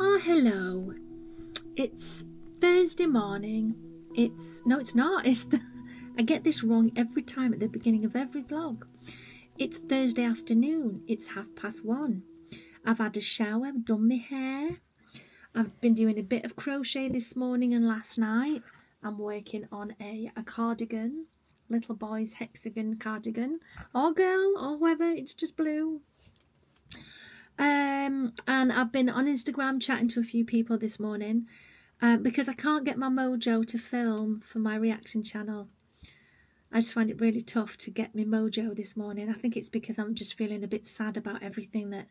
Oh, hello. It's Thursday morning. No, it's not. I get this wrong every time at the beginning of every vlog. It's Thursday afternoon. It's 1:30. I've had a shower, I've done my hair. I've been doing a bit of crochet this morning and last night. I'm working on a cardigan, little boy's hexagon cardigan, or girl, or whoever, it's just blue. And I've been on Instagram chatting to a few people this morning because I can't get my mojo to film for my reaction channel. I just find it really tough to get my mojo this morning. I think it's because I'm just feeling a bit sad about everything that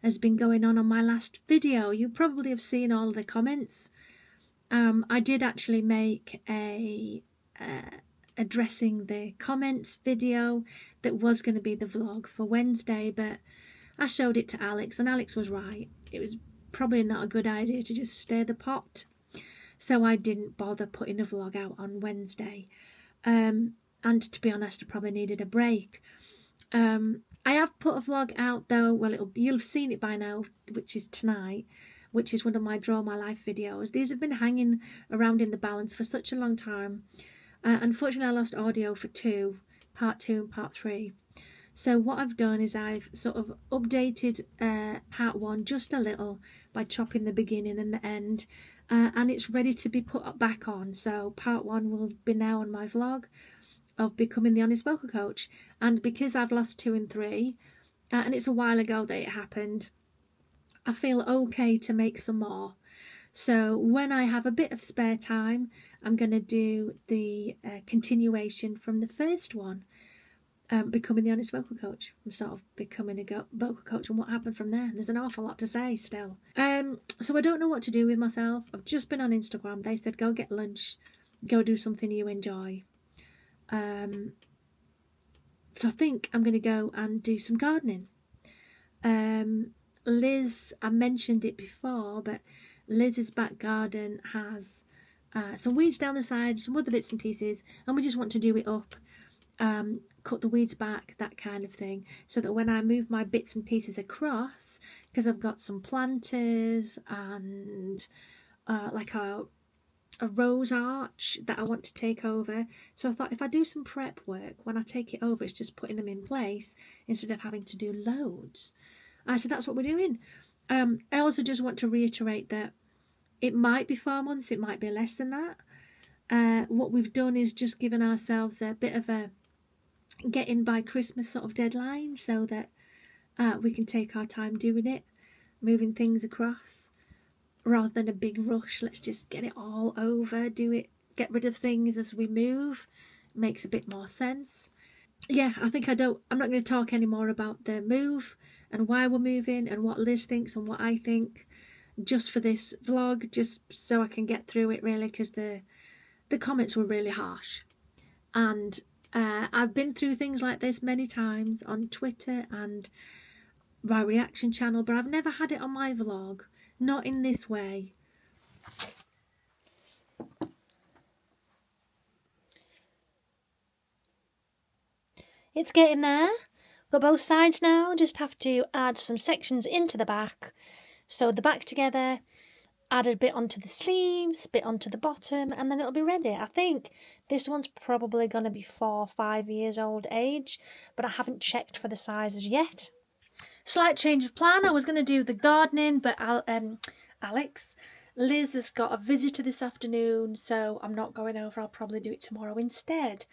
has been going on my last video. You probably have seen all the comments. I did actually make a addressing the comments video that was going to be the vlog for Wednesday, but I showed it to Alex and Alex was right. It was probably not a good idea to just stir the pot. So I didn't bother putting a vlog out on Wednesday. And to be honest, I probably needed a break. I have put a vlog out though. Well, you'll have seen it by now, which is tonight, which is one of my Draw My Life videos. These have been hanging around in the balance for such a long time. Unfortunately, I lost audio for part 2 and part 3. So what I've done is I've sort of updated part 1 just a little by chopping the beginning and the end, and it's ready to be put back on. So part 1 will be now on my vlog of becoming the honest vocal coach, and because I've lost 2 and 3, and it's a while ago that it happened, I feel okay to make some more. So when I have a bit of spare time, I'm going to do the continuation from the first one. Becoming the honest vocal coach. I'm sort of becoming a vocal coach and what happened from there. There's an awful lot to say still. So I don't know what to do with myself. I've just been on Instagram. They said go get lunch, go do something you enjoy. So I think I'm going to go and do some gardening. Liz, I mentioned it before, but Liz's back garden has some weeds down the side, some other bits and pieces, and we just want to do it up. Cut the weeds back, that kind of thing, so that when I move my bits and pieces across, because I've got some planters and like a rose arch that I want to take over. So I thought if I do some prep work, when I take it over, it's just putting them in place instead of having to do loads. So that's what we're doing. I also just want to reiterate that it might be 4 months, it might be less than that. What we've done is just given ourselves a bit of a get in by Christmas sort of deadline, so that we can take our time doing it, moving things across, rather than a big rush. Let's just get it all over, do it, get rid of things as we move. Makes a bit more sense. Yeah, I think I'm not going to talk anymore about the move and why we're moving and what Liz thinks and what I think, just for this vlog, just so I can get through it really, because the comments were really harsh. And I've been through things like this many times on Twitter and my reaction channel, but I've never had it on my vlog, not in this way. It's getting there. Got both sides now, just have to add some sections into the back. Sew the back together, add a bit onto the sleeves, bit onto the bottom, and then it'll be ready. I think this one's probably going to be 4 or 5 years old age, but I haven't checked for the sizes yet. Slight change of plan. I was going to do the gardening, but Liz has got a visitor this afternoon, so I'm not going over. I'll probably do it tomorrow instead.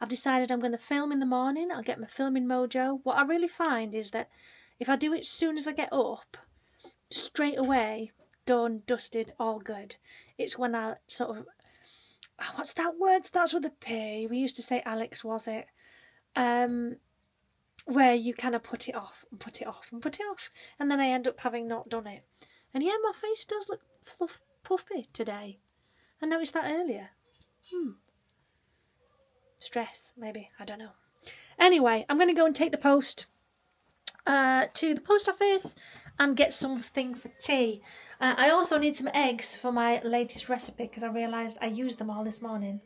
I've decided I'm going to film in the morning. I'll get my filming mojo. What I really find is that if I do it as soon as I get up, straight away, done, dusted, all good. It's when I sort of, what's that word? Starts with a P. We used to say Alex, was it? Where you kind of put it off and put it off and put it off, and then I end up having not done it. And yeah, my face does look puffy today. I noticed that earlier. Stress, maybe, I don't know. Anyway, I'm going to go and take the post to the post office and get something for tea. I also need some eggs for my latest recipe, because I realised I used them all this morning.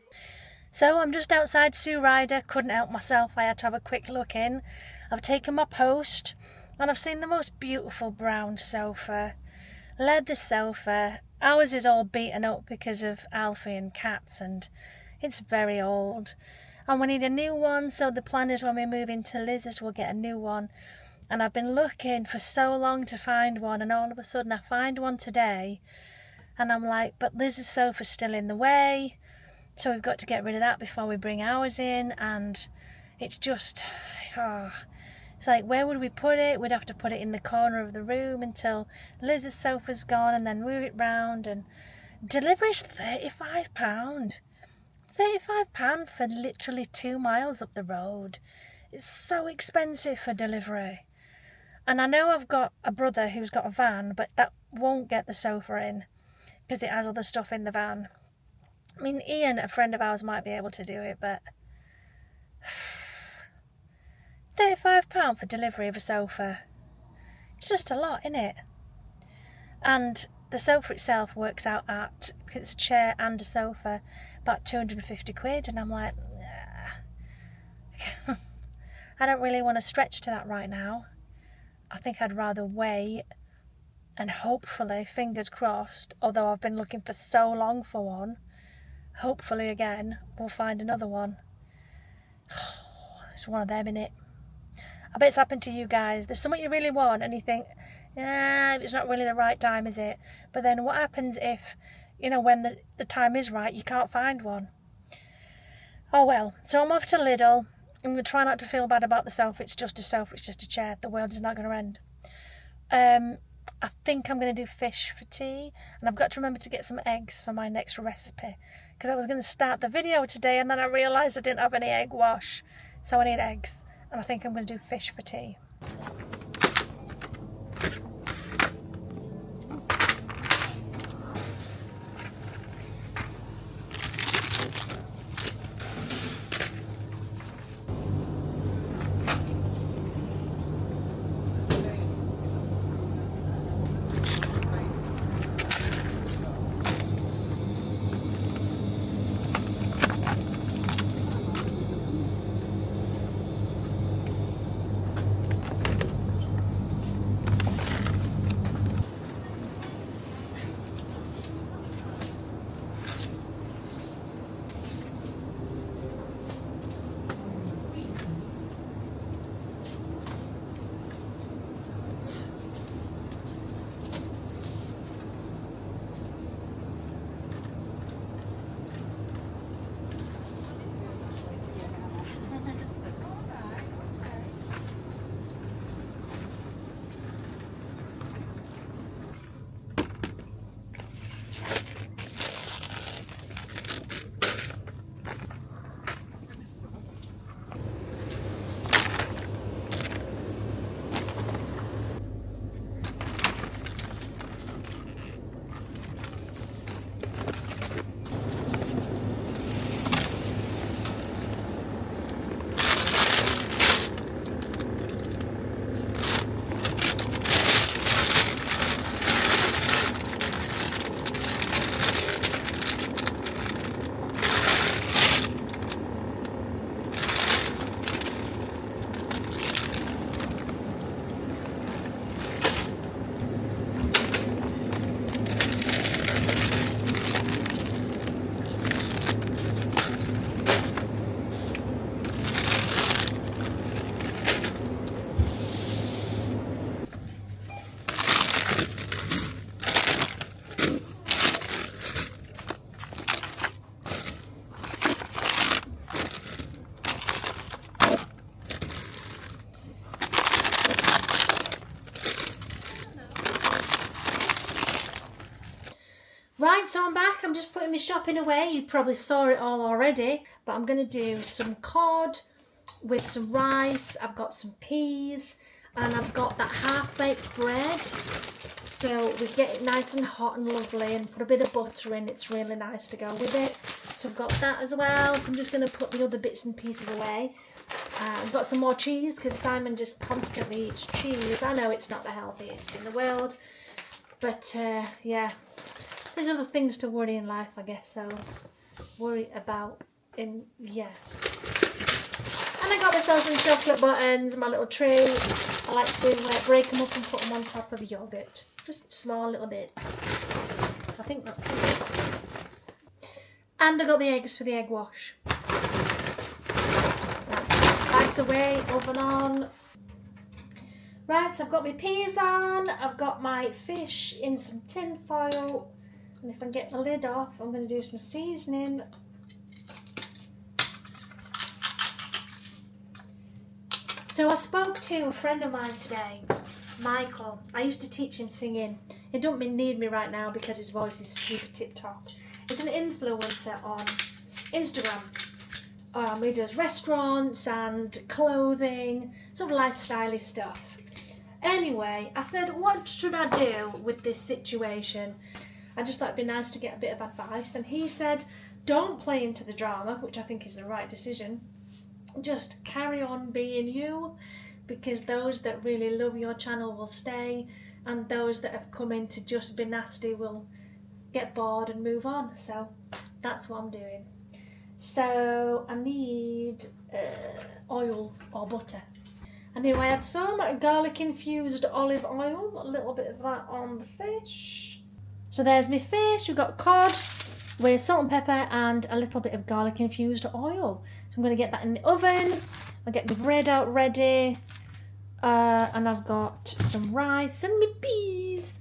So I'm just outside Sue Ryder, couldn't help myself, I had to have a quick look in. I've taken my post and I've seen the most beautiful brown sofa. leather sofa. Ours is all beaten up because of Alfie and cats, and it's very old. And we need a new one, so the plan is when we move into Liz's, we'll get a new one. And I've been looking for so long to find one, and all of a sudden I find one today. And I'm like, but Liz's sofa's still in the way, so we've got to get rid of that before we bring ours in. And it's just, it's like, where would we put it? We'd have to put it in the corner of the room until Liz's sofa's gone, and then move it round. And delivery's £35. £35 for literally 2 miles up the road. It's so expensive for delivery. And I know I've got a brother who's got a van, but that won't get the sofa in because it has other stuff in the van. I mean, Ian, a friend of ours, might be able to do it, but £35 for delivery of a sofa. It's just a lot, isn't it? And the sofa itself works out at, because it's a chair and a sofa, about £250. And I'm like, I don't really want to stretch to that right now. I think I'd rather wait and hopefully, fingers crossed, although I've been looking for so long for one, hopefully again we'll find another one. It's one of them, innit? I bet it's happened to you guys. There's something you really want and you think, it's not really the right time, is it? But then what happens if, when the time is right, you can't find one? Oh well, so I'm off to Lidl. I'm going to try not to feel bad about the sofa. It's just a sofa, it's just a chair. The world is not going to end. I think I'm going to do fish for tea. And I've got to remember to get some eggs for my next recipe. Because I was going to start the video today and then I realised I didn't have any egg wash. So I need eggs. And I think I'm going to do fish for tea. Right, so I'm back. I'm just putting my shopping away. You probably saw it all already, but I'm going to do some cod with some rice. I've got some peas and I've got that half-baked bread. So we get it nice and hot and lovely and put a bit of butter in. It's really nice to go with it. So I've got that as well. So I'm just going to put the other bits and pieces away. I've got some more cheese because Simon just constantly eats cheese. I know it's not the healthiest in the world, but yeah. There's other things to worry in life, I guess, so worry about yeah. And I got myself some chocolate buttons, my little treat. I like to break them up and put them on top of yogurt. Just a small little bit. I think that's it. And I got the eggs for the egg wash. Right, bags away, oven on. Right, so I've got my peas on, I've got my fish in some tin foil, and if I can get the lid off, I'm going to do some seasoning. So I spoke to a friend of mine today, Michael. I used to teach him singing. He don't need me right now because his voice is super tip-top. He's an influencer on Instagram. He does restaurants and clothing, sort of lifestyle-y stuff. Anyway, I said, what should I do with this situation? I just thought it'd be nice to get a bit of advice. And he said, don't play into the drama, which I think is the right decision. Just carry on being you, because those that really love your channel will stay, and those that have come in to just be nasty will get bored and move on. So that's what I'm doing. So I need oil or butter. Anyway, I had some garlic infused olive oil, a little bit of that on the fish. So there's my fish. We've got cod with salt and pepper and a little bit of garlic infused oil. So I'm going to get that in the oven. I'll get my bread out ready. And I've got some rice and my peas.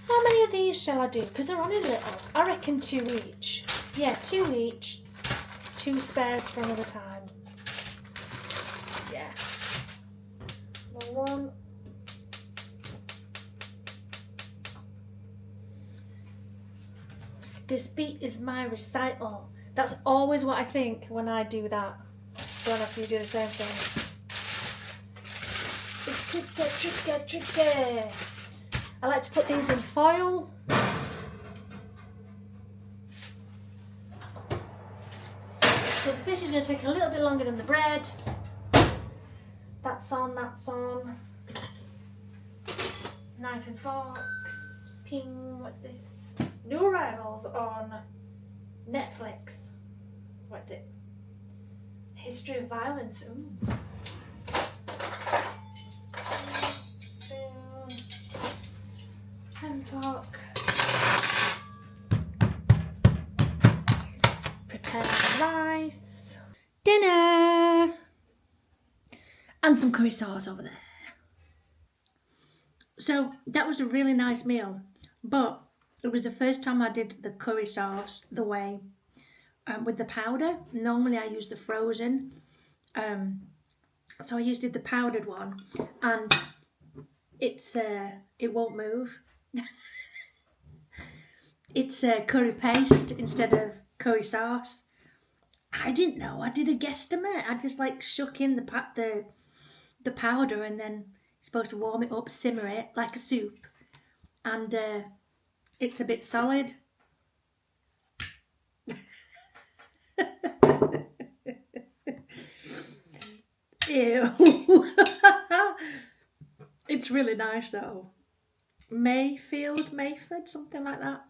How many of these shall I do? Because they're only little. I reckon 2 each. Yeah, 2 each. 2 spares for another time. Yeah. One. This beat is my recital. That's always what I think when I do that. Don't know if you do the same thing. It's tricky. I like to put these in foil. So the fish is going to take a little bit longer than the bread. That's on. Knife and forks. Ping, what's this? New arrivals on Netflix. What's it? History of Violence. Ooh. Spoon. Pen fork. Prepare the rice. Dinner. And some curry sauce over there. So that was a really nice meal, but it was the first time I did the curry sauce the way with the powder. Normally I use the frozen, so I did the powdered one, and it won't move. It's curry paste instead of curry sauce. I didn't know. I did a guesstimate. I just like shook in the powder, and then you're supposed to warm it up, simmer it like a soup, and it's a bit solid. Ew. It's really nice though. Mayford, something like that.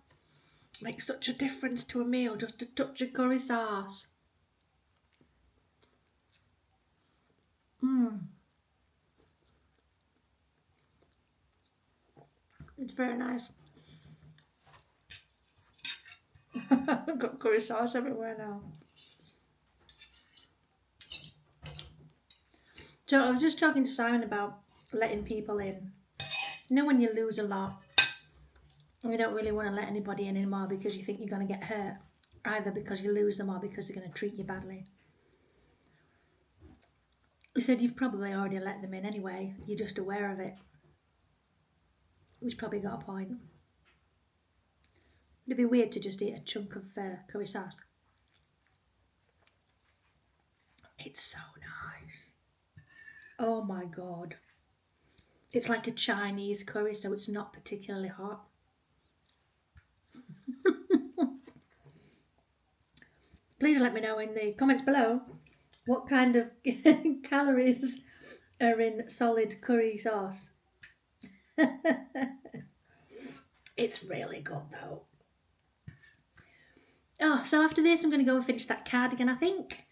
Makes such a difference to a meal, just a touch of curry sauce. It's very nice. I've got curry sauce everywhere now. So I was just talking to Simon about letting people in. You know when you lose a lot and you don't really want to let anybody in anymore because you think you're going to get hurt, either because you lose them or because they're going to treat you badly. He said you've probably already let them in anyway, you're just aware of it. Which probably got a point. It'd be weird to just eat a chunk of curry sauce. It's so nice. Oh my god. It's like a Chinese curry, so it's not particularly hot. Please let me know in the comments below what kind of calories are in solid curry sauce. It's really good though. Oh, so after this I'm going to go and finish that cardigan, I think.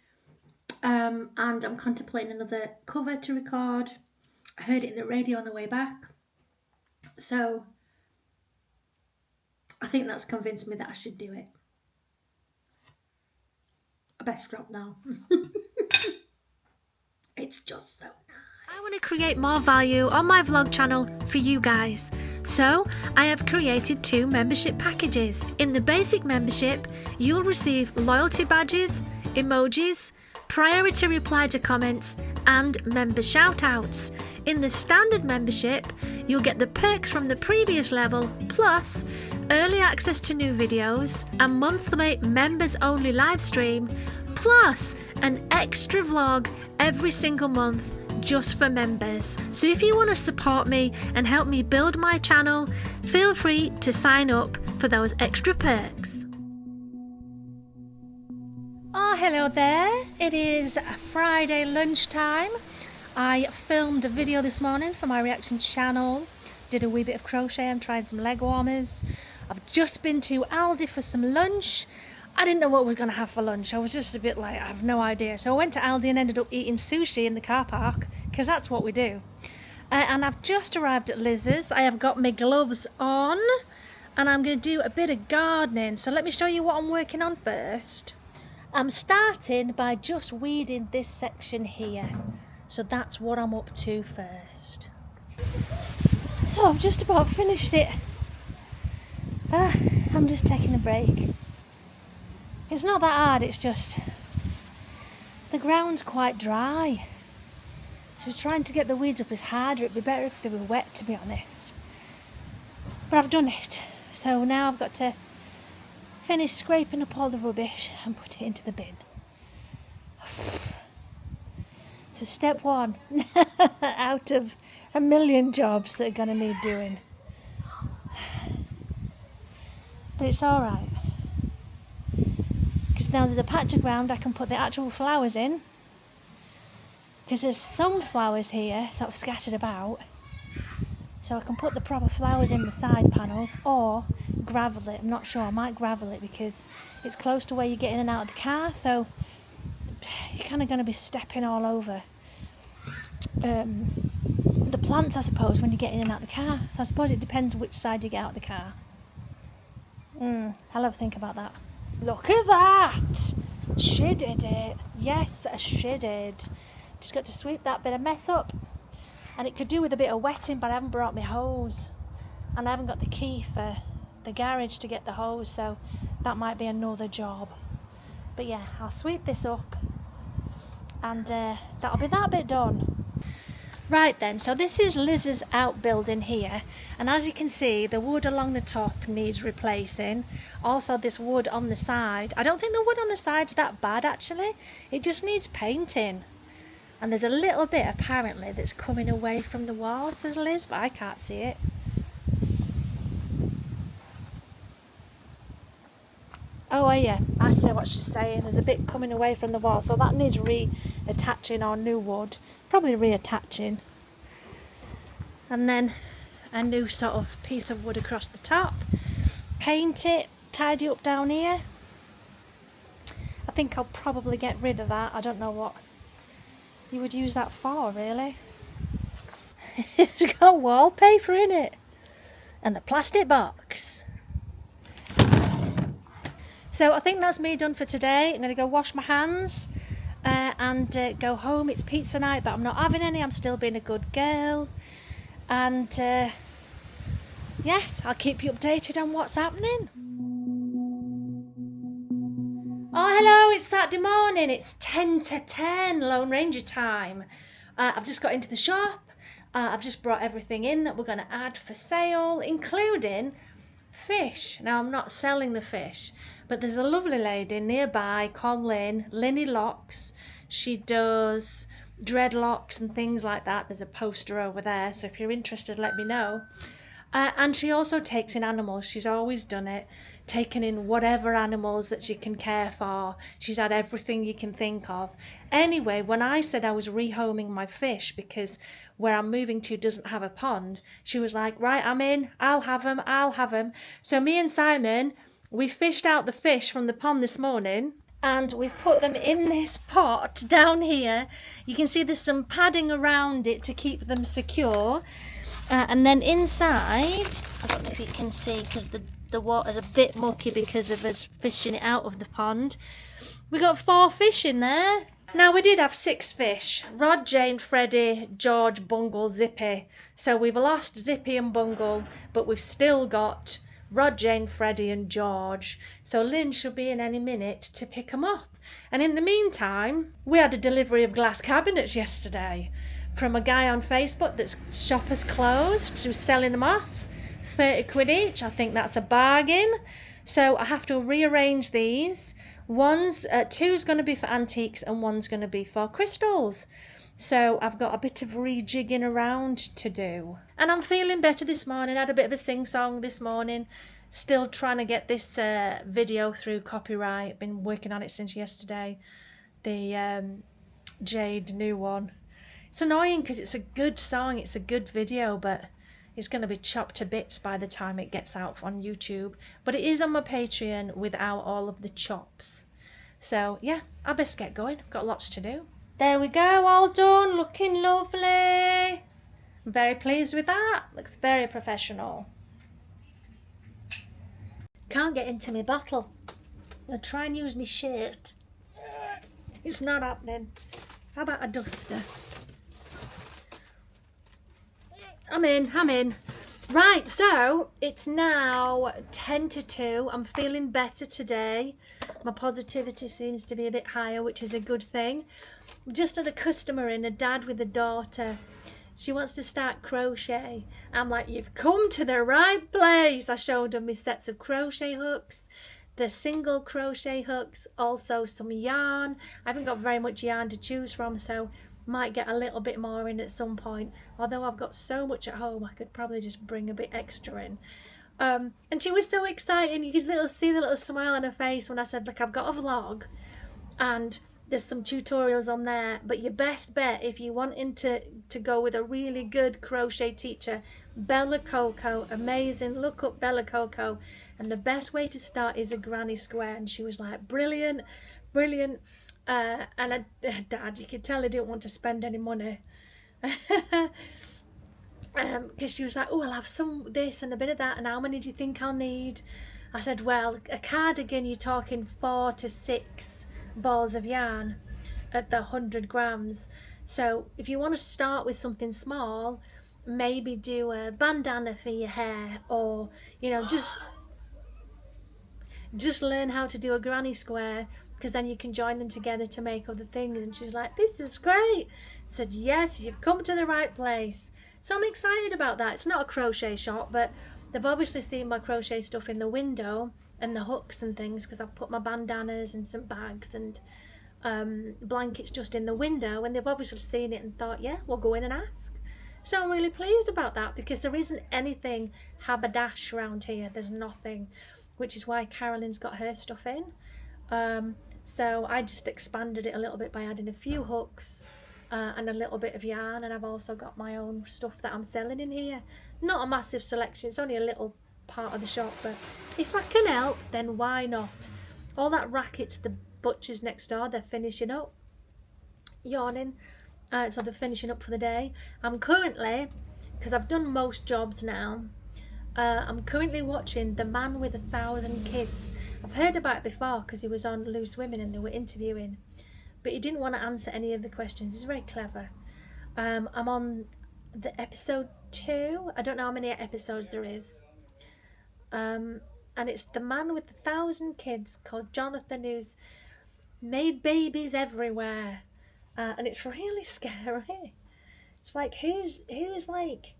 And I'm contemplating another cover to record. I heard it in the radio on the way back. So I think that's convinced me that I should do it. I better stop now. It's just so nice. I want to create more value on my vlog channel for you guys. So I have created 2 membership packages. In the basic membership, you'll receive loyalty badges, emojis, priority reply to comments, and member shoutouts. In the standard membership, you'll get the perks from the previous level, plus early access to new videos, a monthly members only live stream, plus an extra vlog every single month just for members. So if you want to support me and help me build my channel, feel free to sign up for those extra perks. Oh, hello there. It is Friday lunchtime. I filmed a video this morning for my reaction channel. Did a wee bit of crochet. I'm trying some leg warmers. I've just been to Aldi for some lunch. I didn't know what we were going to have for lunch. I was just a bit like, I have no idea. So I went to Aldi and ended up eating sushi in the car park, because that's what we do. And I've just arrived at Liz's. I have got my gloves on, and I'm going to do a bit of gardening. So let me show you what I'm working on first. I'm starting by just weeding this section here. So that's what I'm up to first. So I've just about finished it. I'm just taking a break. It's not that hard, it's just the ground's quite dry. Just trying to get the weeds up is harder. It'd be better if they were wet, to be honest. But I've done it. So now I've got to finish scraping up all the rubbish and put it into the bin. So step 1 out of a million jobs that are going to need doing. But it's alright. Because now there's a patch of ground I can put the actual flowers in. Because there's some flowers here sort of scattered about. So I can put the proper flowers in the side panel or gravel it. I'm not sure. I might gravel it because it's close to where you get in and out of the car. So you're kind of going to be stepping all over the plants, I suppose, when you get in and out of the car. So I suppose it depends which side you get out of the car. I'll have a think about that. Look at that! She did it. Yes, she did. Just got to sweep that bit of mess up. And it could do with a bit of wetting, but I haven't brought my hose. And I haven't got the key for the garage to get the hose, so that might be another job. But yeah, I'll sweep this up. And that'll be that bit done. Right then, so this is Liz's outbuilding here, and as you can see, the wood along the top needs replacing. Also this wood on the side, I don't think the wood on the side's that bad actually, it just needs painting. And there's a little bit apparently that's coming away from the wall, says Liz, but I can't see it. Oh yeah, I see what she's saying, there's a bit coming away from the wall, so that needs reattaching or new wood. Probably reattaching, and then a new sort of piece of wood across the top, paint it, tidy up down here. I think I'll probably get rid of that. I don't know what you would use that for really. It's got wallpaper in it and a plastic box. So I think that's me done for today. I'm going to go wash my hands and go home. It's pizza night, but I'm not having any. I'm still being a good girl. And yes, I'll keep you updated on what's happening. Oh, hello, it's Saturday morning. It's 10 to 10, Lone Ranger time. I've just got into the shop. I've just brought everything in that we're going to add for sale, including fish. Now, I'm not selling the fish, but there's a lovely lady nearby called Linny Locks. She does dreadlocks and things like that. There's a poster over there, so if you're interested, let me know. And she also takes in animals. She's always done it, taken in whatever animals that she can care for. She's had everything you can think of. Anyway, when I said I was rehoming my fish because where I'm moving to doesn't have a pond, she was like, right, I'm in, I'll have them. So me and Simon, we fished out the fish from the pond this morning and we've put them in this pot down here. You can see there's some padding around it to keep them secure. And then inside, I don't know if you can see because the water's a bit mucky because of us fishing it out of the pond. We got 4 fish in there. Now we did have 6 fish. Rod, Jane, Freddie, George, Bungle, Zippy. So we've lost Zippy and Bungle, but we've still got Rod, Jane, Freddie and George. So Lynn should be in any minute to pick them up. And in the meantime, we had a delivery of glass cabinets yesterday from a guy on Facebook that's shop has closed, who's selling them off, 30 quid each. I think that's a bargain. So I have to rearrange these. Two's going to be for antiques and one's going to be for crystals. So I've got a bit of rejigging around to do. And I'm feeling better this morning. I had a bit of a sing-song this morning. Still trying to get this video through copyright. Been working on it since yesterday. The Jade new one. It's annoying because it's a good song, it's a good video, but it's going to be chopped to bits by the time it gets out on YouTube. But it is on my Patreon without all of the chops. So yeah, I best get going. Got lots to do. There we go, all done, looking lovely. I'm very pleased with that. Looks very professional. Can't get into my bottle. I'll try and use my shirt. It's not happening. How about a duster? I'm in. Right, so it's now 10 to 2. I'm feeling better today. My positivity seems to be a bit higher, which is a good thing. Just had a customer in, a dad with a daughter. She wants to start crochet. I'm like, you've come to the right place. I showed her my sets of crochet hooks, the single crochet hooks, also some yarn. I haven't got very much yarn to choose from, so might get a little bit more in at some point. Although I've got so much at home, I could probably just bring a bit extra in. And she was so excited. You could see the little smile on her face when I said, look, I've got a vlog and there's some tutorials on there, but your best bet if you wanting to go with a really good crochet teacher, Bella Coco, amazing. Look up Bella Coco, and the best way to start is a granny square. And she was like, brilliant. And Dad, you could tell I didn't want to spend any money. Because she was like, oh, I'll have some this and a bit of that, and how many do you think I'll need? I said, well, a cardigan, you're talking 4 to 6 balls of yarn at the 100 grams. So if you want to start with something small, maybe do a bandana for your hair, or just learn how to do a granny square, because then you can join them together to make other things. And she's like, this is great. I said, yes, you've come to the right place. So I'm excited about that. It's not a crochet shop, but they've obviously seen my crochet stuff in the window and the hooks and things, because I've put my bandanas and some bags and blankets just in the window, and they've obviously seen it and thought, yeah, we'll go in and ask. So I'm really pleased about that, because there isn't anything haberdash around here. There's nothing, which is why Carolyn's got her stuff in. So I just expanded it a little bit by adding a few hooks and a little bit of yarn, and I've also got my own stuff that I'm selling in here. Not a massive selection, it's only a little part of the shop, but if I can help, then why not? All that racket's the butchers next door, they're finishing up, yawning, so they're finishing up for the day. I'm currently, because I've done most jobs now, I'm currently watching The Man with 1,000 Kids. I've heard about it before because he was on Loose Women and they were interviewing, but he didn't want to answer any of the questions. He's very clever. I'm on the episode 2. I don't know how many episodes there is. And it's The Man with 1,000 Kids, called Jonathan, who's made babies everywhere. And it's really scary. It's like, who's like...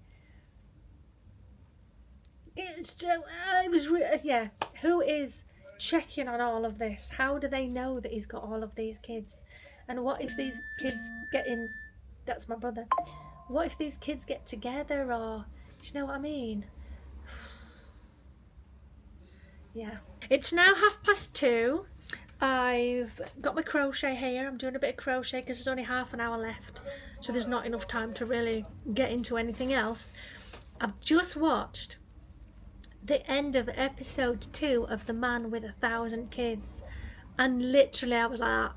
Who is checking on all of this? How do they know that he's got all of these kids? And what if these kids get in... That's my brother. What if these kids get together, or... Do you know what I mean? Yeah. It's now 2:30. I've got my crochet here. I'm doing a bit of crochet because there's only half an hour left, so there's not enough time to really get into anything else. I've just watched the end of episode 2 of The Man with 1,000 Kids, and literally I was like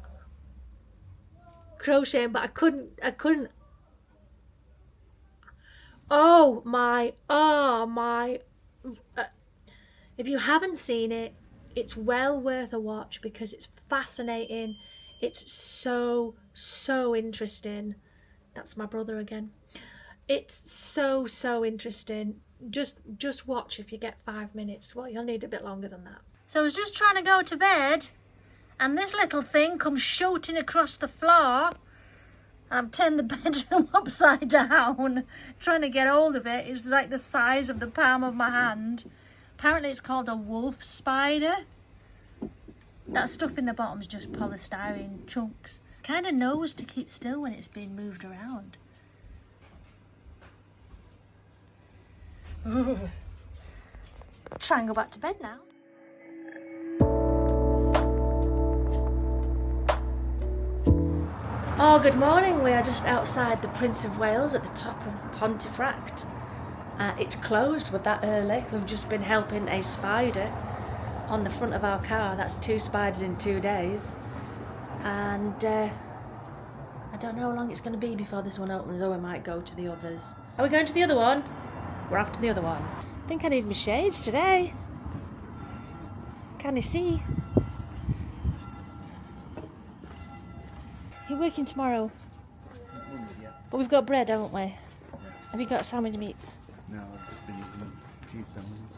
crocheting, but I couldn't Oh my. If you haven't seen it, it's well worth a watch because it's fascinating. It's so interesting. That's my brother again. It's so interesting. Just watch if you get 5 minutes. Well, you'll need a bit longer than that. So I was just trying to go to bed and this little thing comes shooting across the floor. I've turned the bedroom upside down trying to get hold of it. It's like the size of the palm of my hand. Apparently it's called a wolf spider. That stuff in the bottom is just polystyrene chunks. Kind of knows to keep still when it's being moved around. Try and go back to bed now. Oh, good morning. We are just outside the Prince of Wales at the top of Pontefract. It's closed with that early. We've just been helping a spider on the front of our car. That's 2 spiders in 2 days. And I don't know how long it's going to be before this one opens, or we might go to the others. Are we going to the other one? We're off to the other one. I think I need my shades today. Can you see? You're working tomorrow? But we've got bread, haven't we? Have you got sandwich meats? No, I've just been eating cheese sandwiches.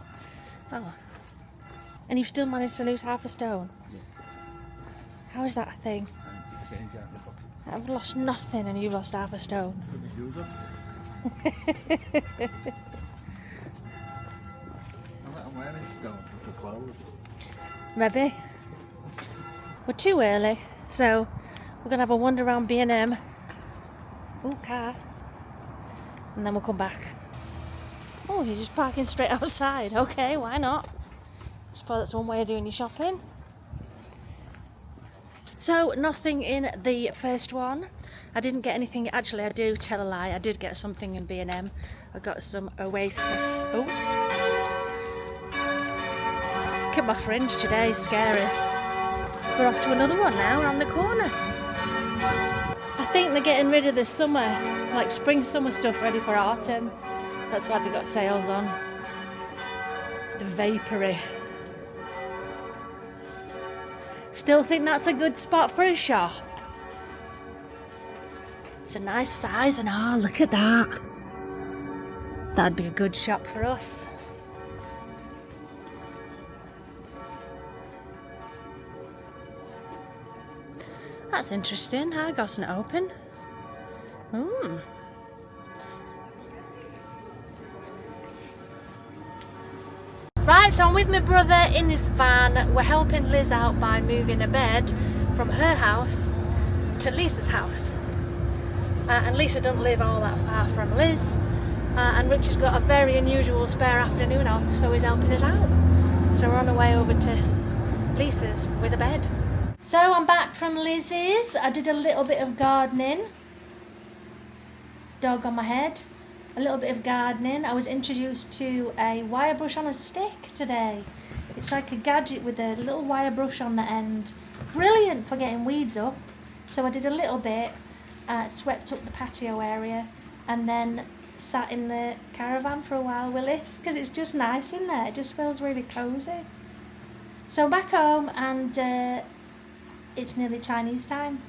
Oh. And you've still managed to lose half a stone? Yeah. How is that a thing? And to change out the pocket. I've lost nothing and you've lost half a stone. Put my shoes on. I'm wearing stones for clothes. Maybe. We're too early, so we're going to have a wander around B&M. Ooh, car. And then we'll come back. Oh, you're just parking straight outside. Okay, why not? I suppose that's one way of doing your shopping. So, nothing in the first one. I didn't get anything. Actually, I do tell a lie. I did get something in B&M. I got some Oasis. Oh. Look at my fringe today. Scary. We're off to another one now, around the corner. I think they're getting rid of the summer, like spring, summer stuff ready for autumn. That's why they got sales on. The Vapory. Still think that's a good spot for a shop. It's a nice size and oh, look at that. That'd be a good shop for us. That's interesting. I got it open. Right, so I'm with my brother in his van. We're helping Liz out by moving a bed from her house to Lisa's house. And Lisa doesn't live all that far from Liz. And Richard's got a very unusual spare afternoon off, so he's helping us out. So we're on our way over to Lisa's with a bed. So I'm back from Liz's. I did a little bit of gardening. Dog on my head. A little bit of gardening. I was introduced to a wire brush on a stick today. It's like a gadget with a little wire brush on the end. Brilliant for getting weeds up. So I did a little bit, swept up the patio area, and then sat in the caravan for a while with Liz, because it's just nice in there. It just feels really cosy. So I'm back home and it's nearly Chinese time.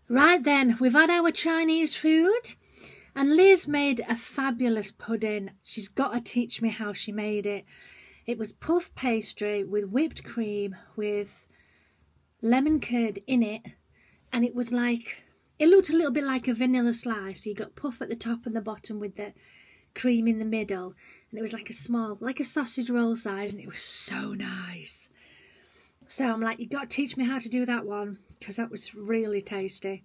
Right then, we've had our Chinese food. And Liz made a fabulous pudding. She's got to teach me how she made it. It was puff pastry with whipped cream with lemon curd in it. And it was like, it looked a little bit like a vanilla slice. So you got puff at the top and the bottom with the cream in the middle. And it was like a small, like a sausage roll size. And it was so nice. So I'm like, you've got to teach me how to do that one, because that was really tasty.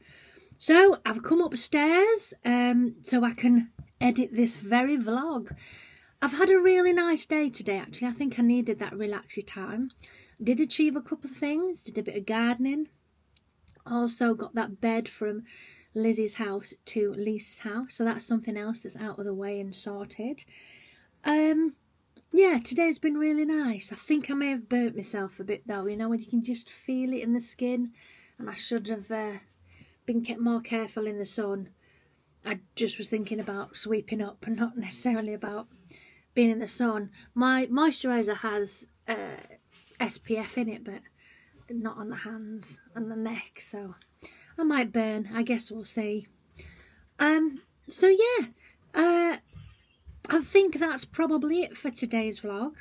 So I've come upstairs so I can edit this very vlog. I've had a really nice day today, actually. I think I needed that relaxy time. Did achieve a couple of things. Did a bit of gardening. Also got that bed from Lizzie's house to Lisa's house. So that's something else that's out of the way and sorted. Yeah, today's been really nice. I think I may have burnt myself a bit though, you know, when you can just feel it in the skin. And I should have been more careful in the sun. I just was thinking about sweeping up and not necessarily about being in the sun. My moisturiser has SPF in it, but not on the hands and the neck, so I might burn. I guess we'll see. So yeah, I think that's probably it for today's vlog.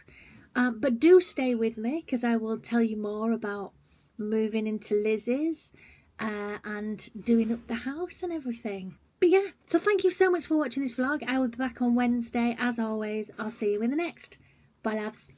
But do stay with me, because I will tell you more about moving into Lizzie's and doing up the house and everything. But yeah, so thank you so much for watching this vlog. I will be back on Wednesday. As always, I'll see you in the next. Bye, loves.